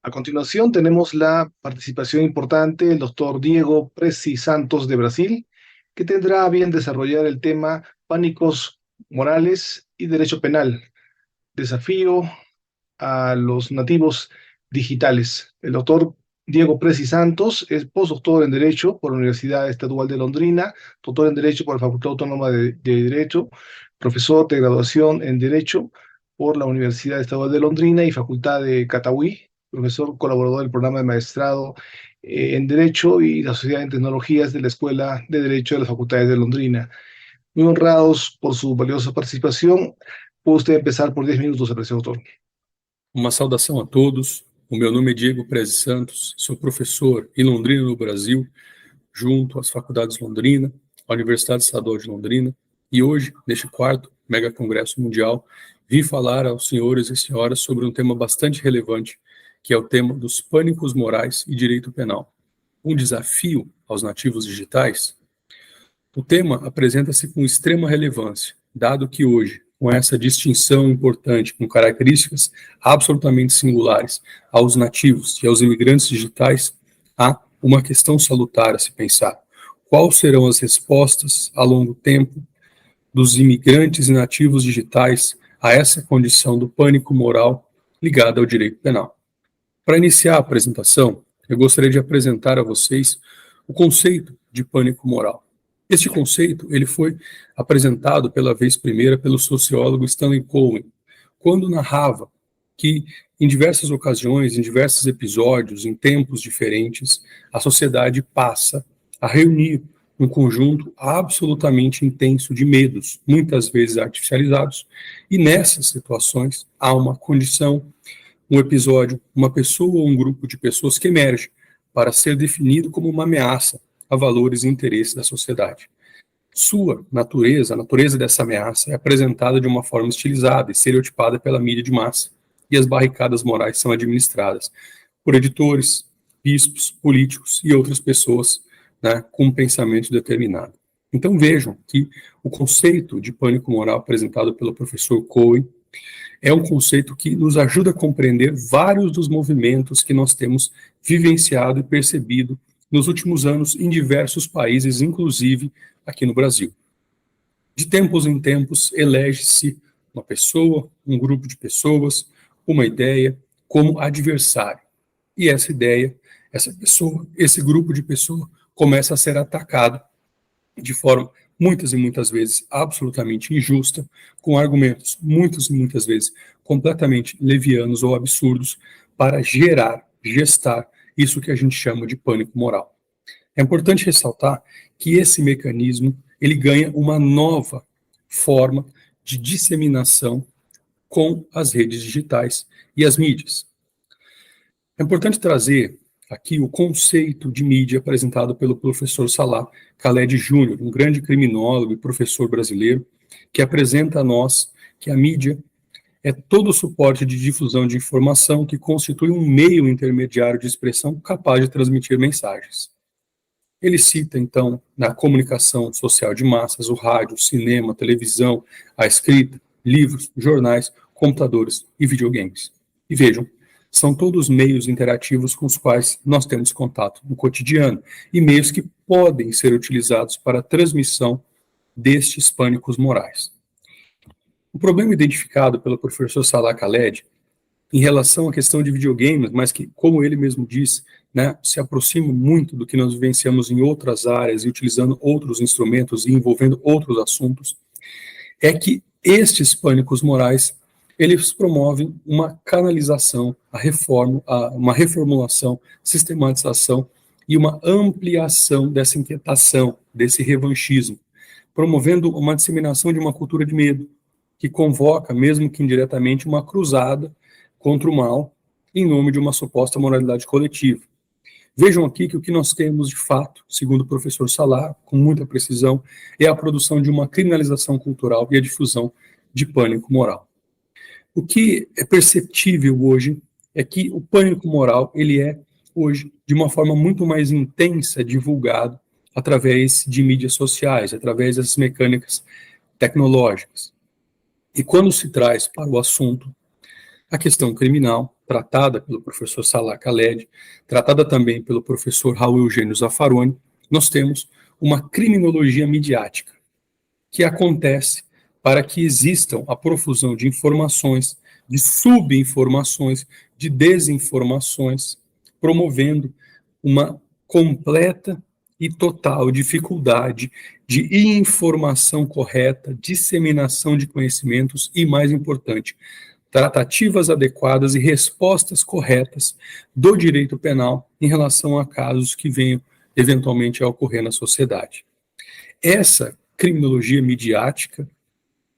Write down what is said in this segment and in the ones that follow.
A continuación tenemos la participación importante del doctor Diego Presi Santos de Brasil, que tendrá a bien desarrollar el tema pánicos morales y derecho penal, desafío a los nativos digitales. El doctor Diego Presi Santos es postdoctor en Derecho por la Universidad Estadual de Londrina, doctor en Derecho por la Facultad Autónoma de Derecho, profesor de graduación en Derecho por la Universidad Estadual de Londrina y Facultad de Catahui, profesor colaborador del programa de maestrado en Derecho y la Sociedad en Tecnologías de la Escuela de Derecho de las Facultades de Londrina. Muy honrados por su valiosa participación. Puede usted empezar por 10 minutos, apreciado doctor. Uma saudação a todos. O meu nome é Diego Presi Santos, sou professor em Londrina, no Brasil, junto às faculdades de Londrina, à Universidade Estadual de Londrina, e hoje, neste quarto Mega Congresso Mundial, vim falar aos senhores e senhoras sobre um tema bastante relevante, que é o tema dos pânicos morais e direito penal. Um desafio aos nativos digitais? O tema apresenta-se com extrema relevância, dado que hoje, com essa distinção importante, com características absolutamente singulares aos nativos e aos imigrantes digitais, há uma questão salutar a se pensar. Quais serão as respostas a longo tempo dos imigrantes e nativos digitais a essa condição do pânico moral ligada ao direito penal? Para iniciar a apresentação, eu gostaria de apresentar a vocês o conceito de pânico moral. Este conceito ele foi apresentado pela vez primeira pelo sociólogo Stanley Cohen, quando narrava que em diversas ocasiões, em diversos episódios, em tempos diferentes, a sociedade passa a reunir um conjunto absolutamente intenso de medos, muitas vezes artificializados, e nessas situações há uma condição, um episódio, uma pessoa ou um grupo de pessoas que emerge para ser definido como uma ameaça a valores e interesses da sociedade. Sua natureza, a natureza dessa ameaça, é apresentada de uma forma estilizada e estereotipada pela mídia de massa, e as barricadas morais são administradas por editores, bispos, políticos e outras pessoas, né, com um pensamento determinado. Então vejam que o conceito de pânico moral apresentado pelo professor Cohen é um conceito que nos ajuda a compreender vários dos movimentos que nós temos vivenciado e percebido nos últimos anos em diversos países, inclusive aqui no Brasil. De tempos em tempos, elege-se uma pessoa, um grupo de pessoas, uma ideia como adversário. E essa ideia, essa pessoa, esse grupo de pessoas começa a ser atacado de forma muitas e muitas vezes absolutamente injusta, com argumentos muitas e muitas vezes completamente levianos ou absurdos para gestar isso que a gente chama de pânico moral. É importante ressaltar que esse mecanismo ele ganha uma nova forma de disseminação com as redes digitais e as mídias. É importante trazer aqui o conceito de mídia apresentado pelo professor Salah Khaled Júnior, um grande criminólogo e professor brasileiro, que apresenta a nós que a mídia é todo o suporte de difusão de informação que constitui um meio intermediário de expressão capaz de transmitir mensagens. Ele cita, então, na comunicação social de massas, o rádio, o cinema, a televisão, a escrita, livros, jornais, computadores e videogames. E vejam, são todos meios interativos com os quais nós temos contato no cotidiano e meios que podem ser utilizados para a transmissão destes pânicos morais. O problema identificado pelo professor Salah Khaled em relação à questão de videogames, mas que, como ele mesmo disse, né, se aproxima muito do que nós vivenciamos em outras áreas e utilizando outros instrumentos e envolvendo outros assuntos, é que estes pânicos morais, eles promovem uma canalização, uma reformulação, sistematização e uma ampliação dessa inquietação, desse revanchismo, promovendo uma disseminação de uma cultura de medo, que convoca, mesmo que indiretamente, uma cruzada contra o mal, em nome de uma suposta moralidade coletiva. Vejam aqui que o que nós temos de fato, segundo o professor Salah, com muita precisão, é a produção de uma criminalização cultural e a difusão de pânico moral. O que é perceptível hoje é que o pânico moral, ele é, hoje, de uma forma muito mais intensa, divulgado através de mídias sociais, através dessas mecânicas tecnológicas. E quando se traz para o assunto a questão criminal, tratada pelo professor Salah Khaled, tratada também pelo professor Raul Eugênio Zaffaroni, nós temos uma criminologia midiática, que acontece para que existam a profusão de informações, de subinformações, de desinformações, promovendo uma completa e total dificuldade de informação correta, disseminação de conhecimentos e, mais importante, tratativas adequadas e respostas corretas do direito penal em relação a casos que venham eventualmente a ocorrer na sociedade. Essa criminologia midiática,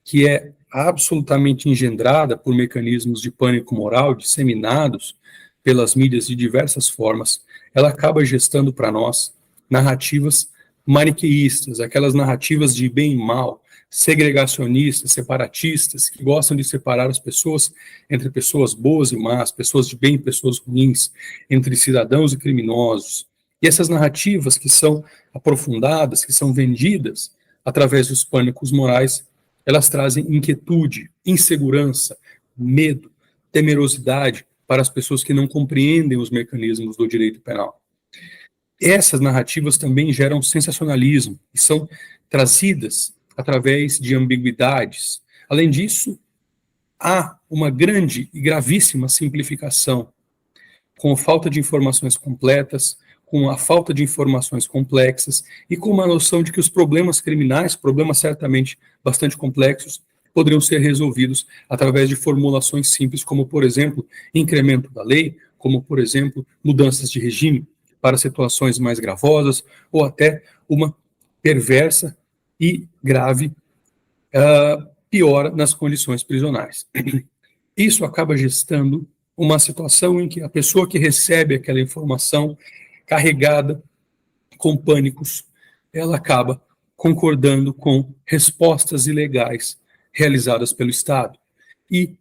que é absolutamente engendrada por mecanismos de pânico moral disseminados pelas mídias de diversas formas, ela acaba gestando para nós narrativas maniqueístas, aquelas narrativas de bem e mal, segregacionistas, separatistas, que gostam de separar as pessoas entre pessoas boas e más, pessoas de bem e pessoas ruins, entre cidadãos e criminosos. E essas narrativas que são aprofundadas, que são vendidas através dos pânicos morais, elas trazem inquietude, insegurança, medo, temerosidade para as pessoas que não compreendem os mecanismos do direito penal. Essas narrativas também geram sensacionalismo e são trazidas através de ambiguidades. Além disso, há uma grande e gravíssima simplificação, com a falta de informações completas, com a falta de informações complexas e com uma noção de que os problemas criminais, problemas certamente bastante complexos, poderiam ser resolvidos através de formulações simples, como, por exemplo, incremento da lei, como, por exemplo, mudanças de regime para situações mais gravosas, ou até uma perversa e grave piora nas condições prisionais. Isso acaba gestando uma situação em que a pessoa que recebe aquela informação carregada com pânicos, ela acaba concordando com respostas ilegais realizadas pelo Estado e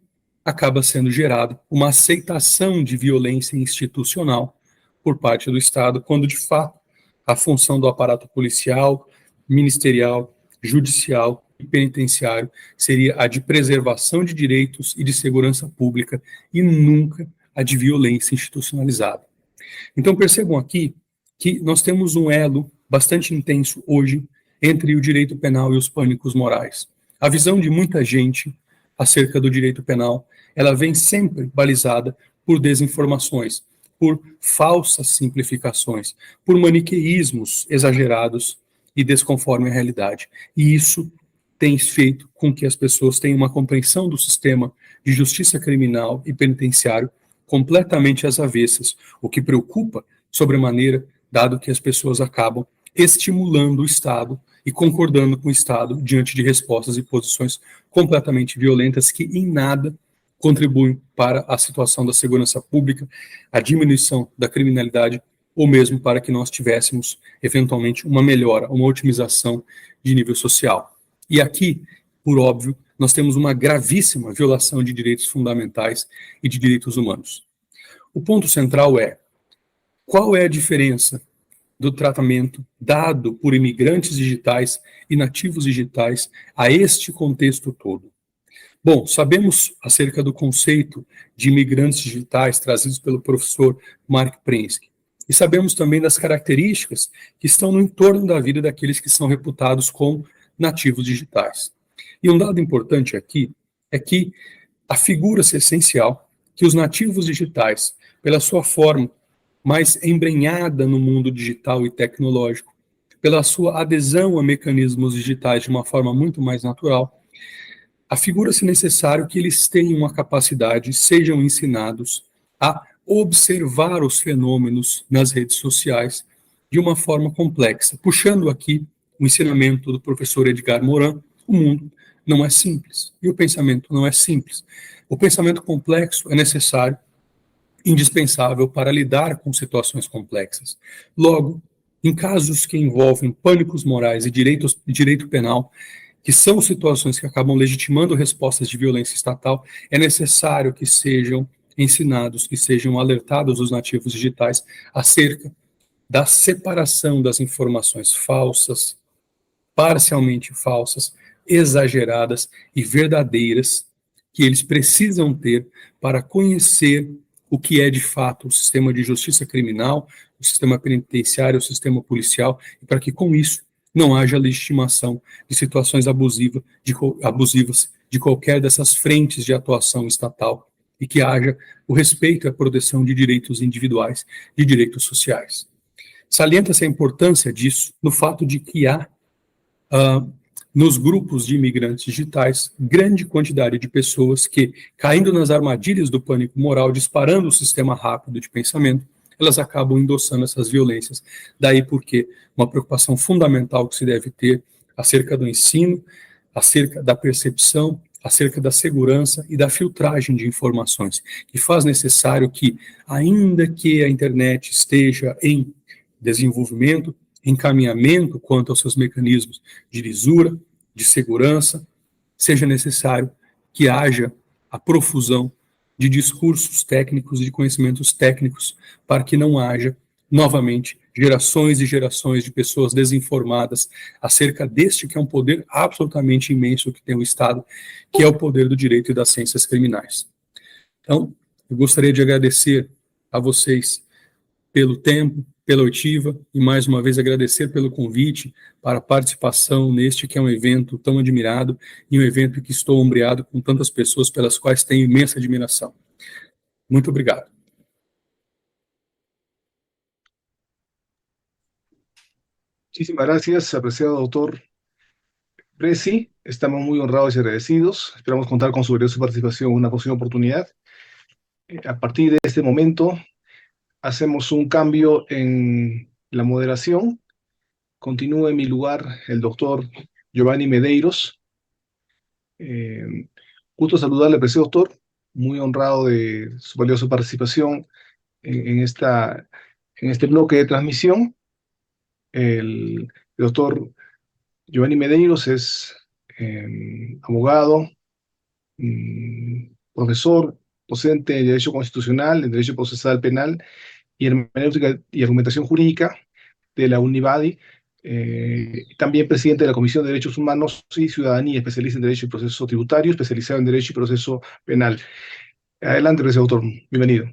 acaba sendo gerada uma aceitação de violência institucional por parte do Estado, quando de fato a função do aparato policial, ministerial, judicial e penitenciário seria a de preservação de direitos e de segurança pública e nunca a de violência institucionalizada. Então percebam aqui que nós temos um elo bastante intenso hoje entre o direito penal e os pânicos morais. A visão de muita gente acerca do direito penal, ela vem sempre balizada por desinformações, por falsas simplificações, por maniqueísmos exagerados e desconforme a realidade. E isso tem feito com que as pessoas tenham uma compreensão do sistema de justiça criminal e penitenciário completamente às avessas, o que preocupa sobremaneira, dado que as pessoas acabam estimulando o Estado e concordando com o Estado diante de respostas e posições completamente violentas que em nada contribuem para a situação da segurança pública, a diminuição da criminalidade, ou mesmo para que nós tivéssemos, eventualmente, uma melhora, uma otimização de nível social. E aqui, por óbvio, nós temos uma gravíssima violação de direitos fundamentais e de direitos humanos. O ponto central é: qual é a diferença do tratamento dado por imigrantes digitais e nativos digitais a este contexto todo? Bom, sabemos acerca do conceito de imigrantes digitais trazidos pelo professor Mark Prensky, e sabemos também das características que estão no entorno da vida daqueles que são reputados como nativos digitais. E um dado importante aqui é que afigura-se essencial que os nativos digitais, pela sua forma mais embrenhada no mundo digital e tecnológico, pela sua adesão a mecanismos digitais de uma forma muito mais natural, afigura-se necessário que eles tenham a capacidade, sejam ensinados a observar os fenômenos nas redes sociais de uma forma complexa. Puxando aqui o ensinamento do professor Edgar Morin, o mundo não é simples, e o pensamento não é simples. O pensamento complexo é necessário, indispensável para lidar com situações complexas. Logo, em casos que envolvem pânicos morais e direito penal, que são situações que acabam legitimando respostas de violência estatal, é necessário que sejam ensinados, que sejam alertados os nativos digitais acerca da separação das informações falsas, parcialmente falsas, exageradas e verdadeiras que eles precisam ter para conhecer o que é de fato o sistema de justiça criminal, o sistema penitenciário, o sistema policial, e para que com isso não haja legitimação de situações abusivas de qualquer dessas frentes de atuação estatal e que haja o respeito e a proteção de direitos individuais e direitos sociais. Salienta-se a importância disso no fato de que há, nos grupos de imigrantes digitais, grande quantidade de pessoas que, caindo nas armadilhas do pânico moral, disparando o sistema rápido de pensamento, elas acabam endossando essas violências. Daí porque uma preocupação fundamental que se deve ter acerca do ensino, acerca da percepção, acerca da segurança e da filtragem de informações, que faz necessário que, ainda que a internet esteja em desenvolvimento, encaminhamento quanto aos seus mecanismos de lisura, de segurança, seja necessário que haja a profusão de discursos técnicos e de conhecimentos técnicos para que não haja, novamente, gerações e gerações de pessoas desinformadas acerca deste que é um poder absolutamente imenso que tem o Estado, que é o poder do direito e das ciências criminais. Então, eu gostaria de agradecer a vocês pelo tempo, pela oitiva, e mais uma vez agradecer pelo convite para a participação neste que é um evento tão admirado e um evento que estou ombreado com tantas pessoas pelas quais tenho imensa admiração. Muito obrigado. Muchísimas gracias, apreciado doctor Presi. Estamos muy honrados y agradecidos. Esperamos contar con su valiosa participación en una próxima oportunidad. A partir de este momento, hacemos un cambio en la moderación. Continúa en mi lugar el doctor Giovanni Medeiros. Gusto saludarle, apreciado doctor. Muy honrado de su valiosa participación en este bloque de transmisión. El doctor Giovanni Medeiros es abogado, profesor, docente de Derecho Constitucional, de Derecho Procesal Penal y Hermenéutica y Argumentación Jurídica de la Univadi, también presidente de la Comisión de Derechos Humanos y Ciudadanía, especialista en Derecho y Proceso Tributario, especializado en Derecho y Proceso Penal. Adelante, profesor doctor. Bienvenido.